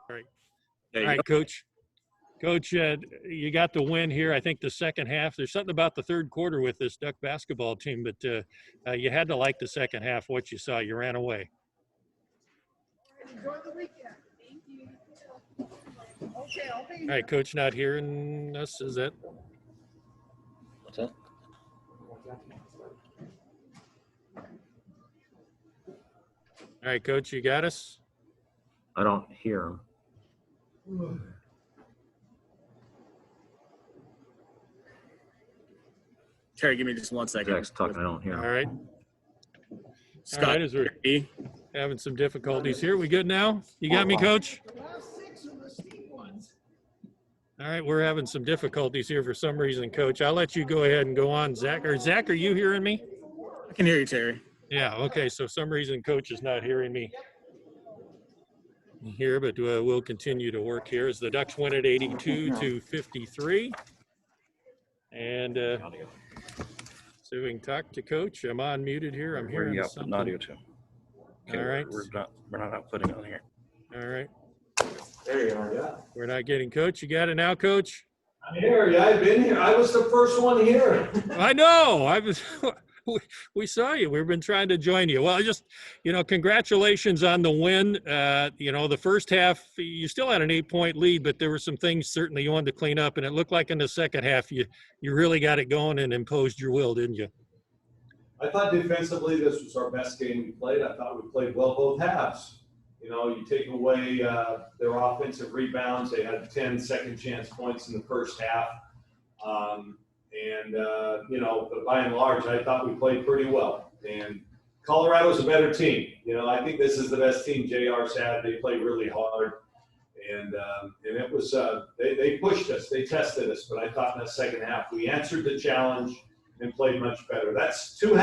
All right. There All you right, Coach. Coach, you got the win here. I think the second half, there's something about the third quarter with this Duck basketball team, but you had to like the second half, what you saw. You ran away. Enjoy the weekend. Thank you. Okay, I'll be All right, Coach not hearing us, is that? What's that? All right, Coach, you got us? I don't hear him. Terry, give me just 1 second. Jack's talking. I don't hear All him. right. Scott, All right, as we're having some difficulties here. We good now? You got me, Coach? All right, we're having some difficulties here for some reason, Coach. I'll let you go ahead and go on, Zach. Zach, are you hearing me? I can hear you, Terry. Yeah, okay, so for some reason Coach is not hearing me here, but we'll continue to work here as the Ducks win at 82-53. And so we can talk to Coach. I'm unmuted here. I'm hearing Yeah, something. audio too. Okay, All right. We're not putting on here. All right. There you are, yeah. We're not getting Coach. You got it now, Coach? I'm here, yeah, I've been here. I was the first one here. I know. We saw you. We've been trying to join you. Well, just, congratulations on the win. The first half, you still had an 8-point lead, but there were some things certainly you wanted to clean up, and it looked like in the second half you really got it going and imposed your will, didn't you? I thought defensively this was our best game we played. I thought we played well both halves. You take away their offensive rebounds. They had 10 second chance points in the first half. But by and large, I thought we played pretty well. And Colorado's a better team. I think this is the best team JR's had. They play really hard. And it was, they pushed us. They tested us. But I thought in that second half, we answered the challenge and played much better. That's two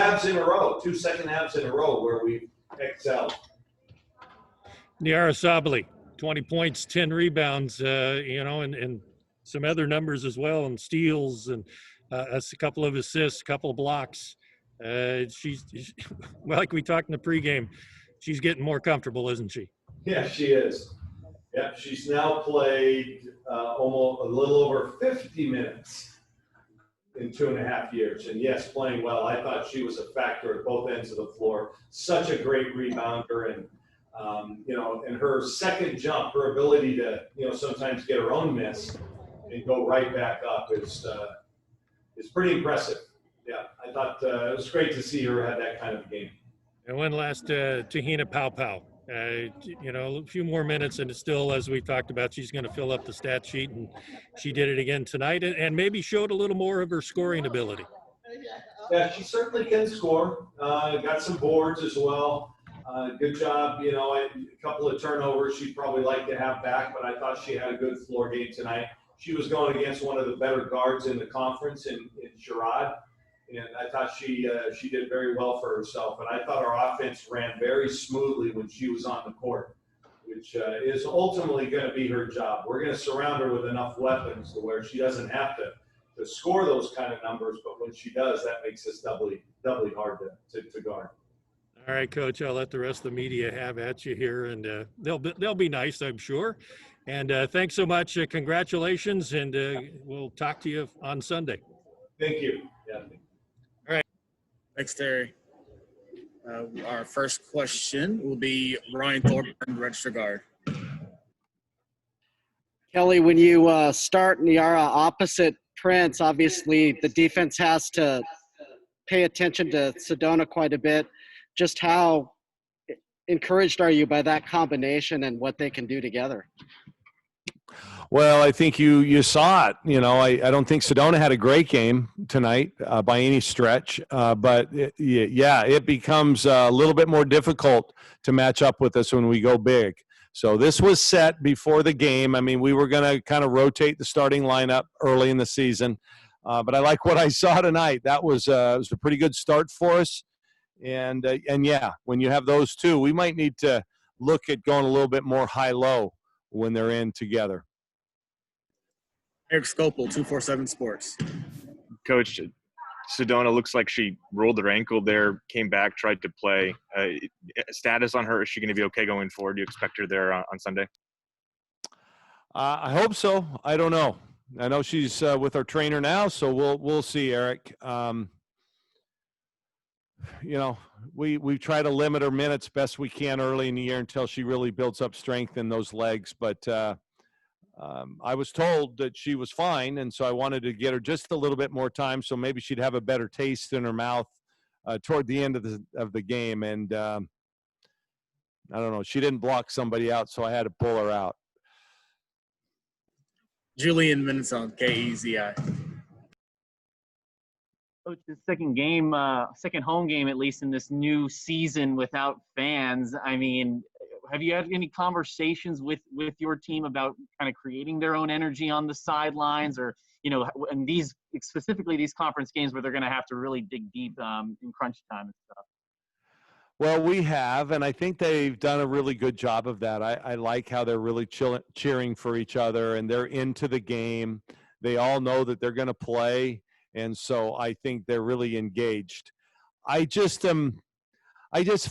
second halves in a row where we excelled. Nyara Sabally, 20 points, 10 rebounds, and some other numbers as well, and steals, and a couple of assists, a couple of blocks. She's like we talked in the pregame, she's getting more comfortable, isn't she? Yeah, she is. Yeah, she's now played almost a little over 50 minutes in 2.5 years. And yes, playing well. I thought she was a factor at both ends of the floor. Such a great rebounder, and and her second jump, her ability to, sometimes get her own miss and go right back up is pretty impressive. Yeah, I thought it was great to see her have that kind of game. And one last Te-Hina Paopao. A few more minutes, and it's still, as we talked about, she's going to fill up the stat sheet, and she did it again tonight, and maybe showed a little more of her scoring ability. Yeah, she certainly can score. Got some boards as well. Good job. A couple of turnovers she'd probably like to have back, but I thought she had a good floor game tonight. She was going against one of the better guards in the conference in Sherrod, and I thought she did very well for herself. And I thought our offense ran very smoothly when she was on the court, which is ultimately going to be her job. We're going to surround her with enough weapons to where she doesn't have to score those kind of numbers, but when she does, that makes us doubly hard to guard. All right, Coach, I'll let the rest of the media have at you here, and they'll be nice, I'm sure. And thanks so much. Congratulations, and we'll talk to you on Sunday. Thank you. Yeah. All right. Thanks, Terry. Our first question will be Ryanthorpe and register guard. Kelly, when you start Nyara opposite Prince, obviously the defense has to pay attention to Sedona quite a bit. Just how encouraged are you by that combination and what they can do together? Well, I think you saw it. I don't think Sedona had a great game tonight by any stretch, but it becomes a little bit more difficult to match up with us when we go big. So this was set before the game. I mean, we were going to kind of rotate the starting lineup early in the season, but I like what I saw tonight. That was a pretty good start for us. And yeah, when you have those two, we might need to look at going a little bit more high-low when they're in together. Eric Scopel, 247 Sports. Coach, Sedona looks like she rolled her ankle there, came back, tried to play. Status on her, is she going to be okay going forward? Do you expect her there on Sunday? I hope so. I don't know. I know she's with our trainer now, so we'll see, Eric. We try to limit her minutes best we can early in the year until she really builds up strength in those legs. But I was told that she was fine, and so I wanted to get her just a little bit more time, so maybe she'd have a better taste in her mouth toward the end of the game. And I don't know, she didn't block somebody out, so I had to pull her out. Julian Minson, KEZI. Coach, the second home game, at least in this new season without fans. I mean, have you had any conversations with your team about kind of creating their own energy on the sidelines, or, and specifically these conference games where they're going to have to really dig deep in crunch time and stuff? Well, we have, and I think they've done a really good job of that. I like how they're really cheering for each other, and they're into the game. They all know that they're going to play, and so I think they're really engaged. I just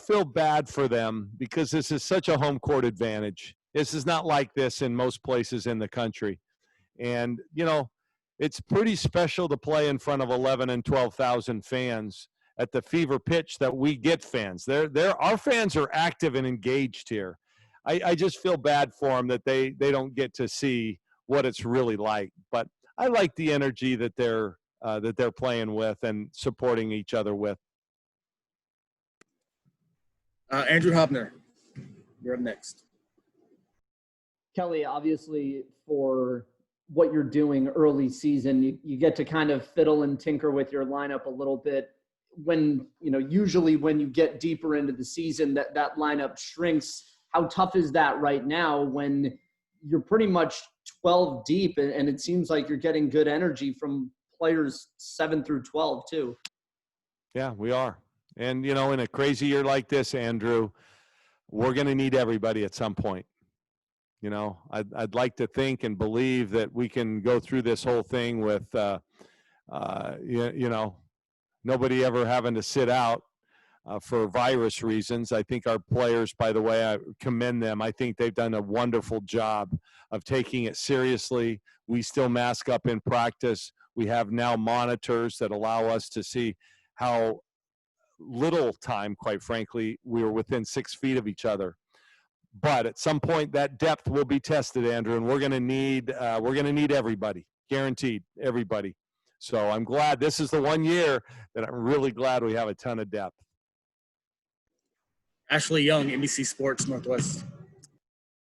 feel bad for them because this is such a home court advantage. This is not like this in most places in the country. And, it's pretty special to play in front of 11 and 12,000 fans at the fever pitch that we get fans. Our fans are active and engaged here. I just feel bad for them that they don't get to see what it's really like. But I like the energy that they're playing with and supporting each other with. Andrew Hopner, you're up next. Kelly, obviously for what you're doing early season, you get to kind of fiddle and tinker with your lineup a little bit. When, usually when you get deeper into the season, that lineup shrinks. How tough is that right now when you're pretty much 12 deep and it seems like you're getting good energy from players 7 through 12 too? Yeah, we are. And, in a crazy year like this, Andrew, we're going to need everybody at some point. I'd like to think and believe that we can go through this whole thing with, nobody ever having to sit out for virus reasons. I think our players, by the way, I commend them. I think they've done a wonderful job of taking it seriously. We still mask up in practice. We have now monitors that allow us to see how little time, quite frankly, we were within 6 feet of each other. But at some point, that depth will be tested, Andrew, and we're going to need everybody, guaranteed, everybody. So I'm glad this is the one year that I'm really glad we have a ton of depth. Ashley Young, NBC Sports Northwest.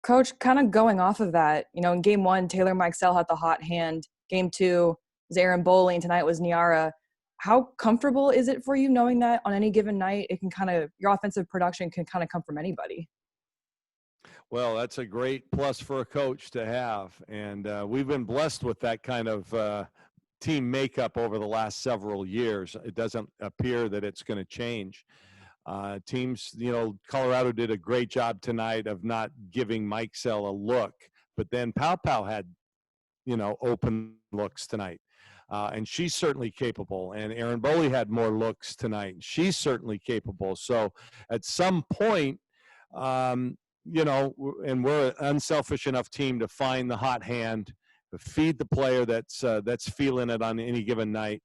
Coach, kind of going off of that, in game 1, Taylor Mikesell had the hot hand. Game 2 was Erin Boley, and tonight was Nyara. How comfortable is it for you knowing that on any given night, it can your offensive production can kind of come from anybody? Well, that's a great plus for a coach to have. And we've been blessed with that kind of team makeup over the last several years. It doesn't appear that it's going to change. Teams, Colorado did a great job tonight of not giving Mikesell a look, but then Paopao had, open looks tonight. And she's certainly capable. And Erin Boley had more looks tonight. She's certainly capable. So at some point, and we're an unselfish enough team to find the hot hand, to feed the player that's feeling it on any given night.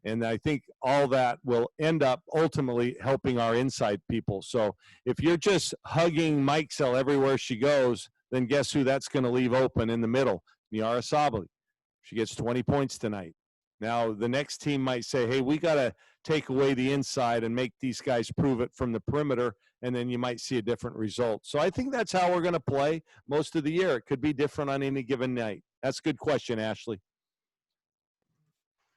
And I think all that will end up ultimately helping our inside people. So if you're just hugging Mikesell everywhere she goes, then guess who that's going to leave open in the middle? Nyara Sabally. She gets 20 points tonight. Now, the next team might say, hey, we got to take away the inside and make these guys prove it from the perimeter, and then you might see a different result. So I think that's how we're going to play most of the year. It could be different on any given night. That's a good question, Ashley.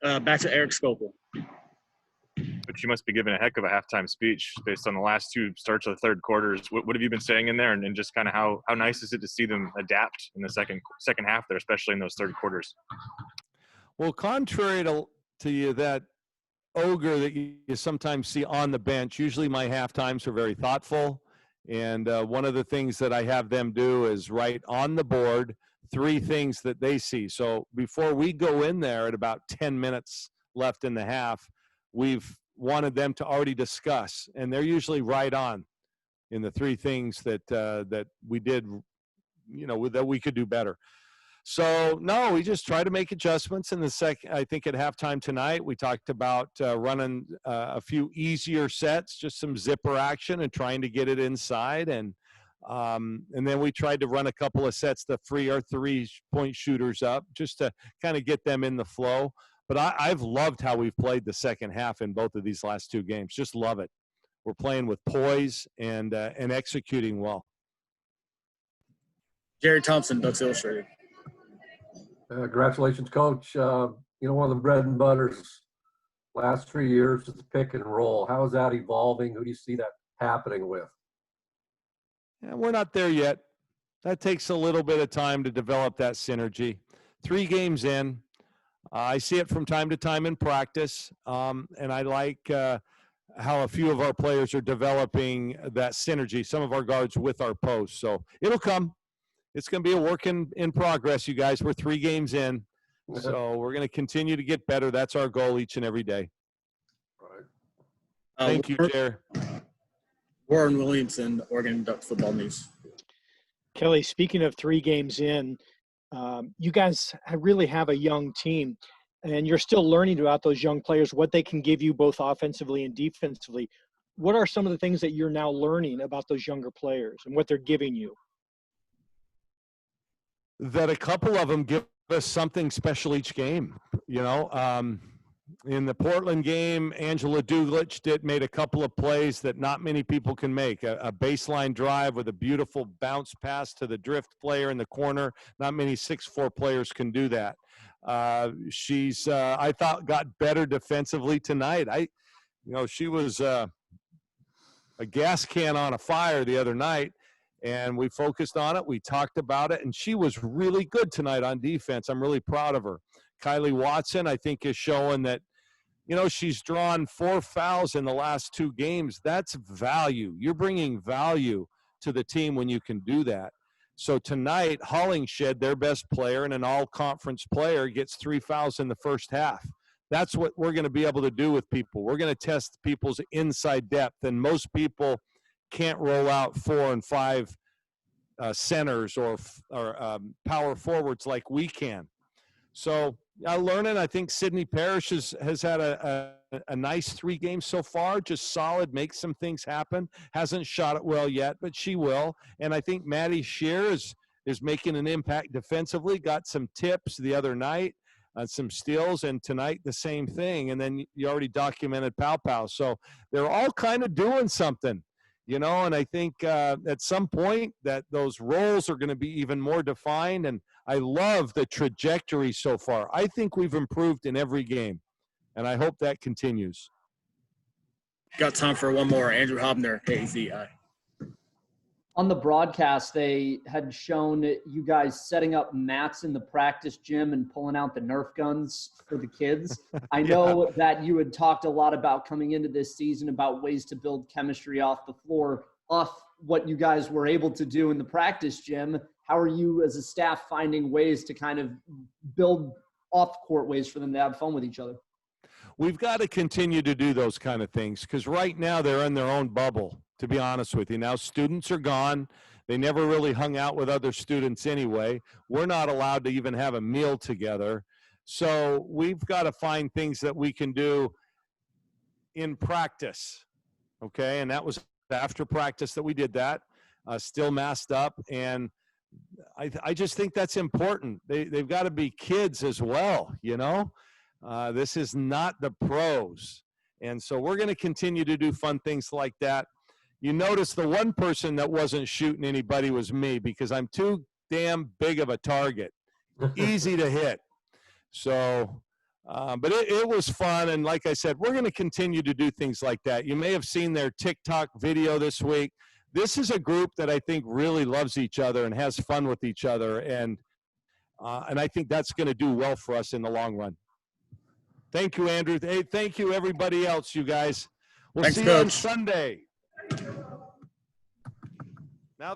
Back to Eric Scopel. But she must be giving a heck of a halftime speech based on the last 2 starts of the third quarters. What have you been saying in there, and just kind of how nice is it to see them adapt in the second half there, especially in those third quarters? Well, contrary to you, that ogre that you sometimes see on the bench, usually my halftimes are very thoughtful. And one of the things that I have them do is write on the board 3 things that they see. So before we go in there at about 10 minutes left in the half, we've wanted them to already discuss, and they're usually right on in the three things that we did, that we could do better. So no, we just try to make adjustments in the second. I think at halftime tonight, we talked about running a few easier sets, just some zipper action and trying to get it inside. And then we tried to run a couple of sets to free our 3-point shooters up just to kind of get them in the flow. But I've loved how we've played the second half in both of these last two games. Just love it. We're playing with poise and executing well. Jerry Thompson, Ducks Illustrated. Congratulations, Coach. One of the bread and butters last 3 years is the pick and roll. How is that evolving? Who do you see that happening with? Yeah, we're not there yet. That takes a little bit of time to develop that synergy. 3 games in, I see it from time to time in practice, and I like how a few of our players are developing that synergy, some of our guards with our posts. So it'll come. It's going to be a work in progress, you guys. We're 3 games in, so we're going to continue to get better. That's our goal each and every day. Right. Thank you, Jerry. Warren Williamson, Oregon Ducks Football News. Kelly, speaking of 3 games in, you guys really have a young team, and you're still learning about those young players, what they can give you both offensively and defensively. What are some of the things that you're now learning about those younger players and what they're giving you? That a couple of them give us something special each game. In the Portland game, Angela Duglich made a couple of plays that not many people can make. A baseline drive with a beautiful bounce pass to the drift player in the corner. Not many 6'4" players can do that. She's, I thought, got better defensively tonight. She was a gas can on a fire the other night. And we focused on it. We talked about it. And she was really good tonight on defense. I'm really proud of her. Kylie Watson, I think, is showing that, she's drawn 4 fouls in the last 2 games. That's value. You're bringing value to the team when you can do that. So tonight, Hollingshed, their best player and an all-conference player, gets 3 fouls in the first half. That's what we're going to be able to do with people. We're going to test people's inside depth. And most people can't roll out 4 and 5 centers or power forwards like we can. So learning. I think Sydney Parrish has had a nice 3 games so far, just solid, makes some things happen. Hasn't shot it well yet, but she will. And I think Maddie Shear is making an impact defensively. Got some tips the other night, some steals, and tonight the same thing. And then you already documented Paopao. So they're all kind of doing something. And I think at some point that those roles are going to be even more defined. And I love the trajectory so far. I think we've improved in every game, and I hope that continues. Got time for one more. Andrew Hobner, KZI. On the broadcast, they had shown you guys setting up mats in the practice gym and pulling out the Nerf guns for the kids. I know that you had talked a lot about coming into this season about ways to build chemistry off the floor, off what you guys were able to do in the practice gym. How are you as a staff finding ways to kind of build off-court ways for them to have fun with each other? We've got to continue to do those kind of things because right now they're in their own bubble, to be honest with you. Now students are gone. They never really hung out with other students anyway. We're not allowed to even have a meal together. So we've got to find things that we can do in practice, okay? And that was after practice that we did that, still masked up. And I just think that's important. They've got to be kids as well, This is not the pros. And so we're going to continue to do fun things like that. You notice the one person that wasn't shooting anybody was me because I'm too damn big of a target. Easy to hit. So, but it was fun. And like I said, we're going to continue to do things like that. You may have seen their TikTok video this week. This is a group that I think really loves each other and has fun with each other. And I think that's going to do well for us in the long run. Thank you, Andrew. Hey, thank you, everybody else, you guys. We'll see you on Sunday. Now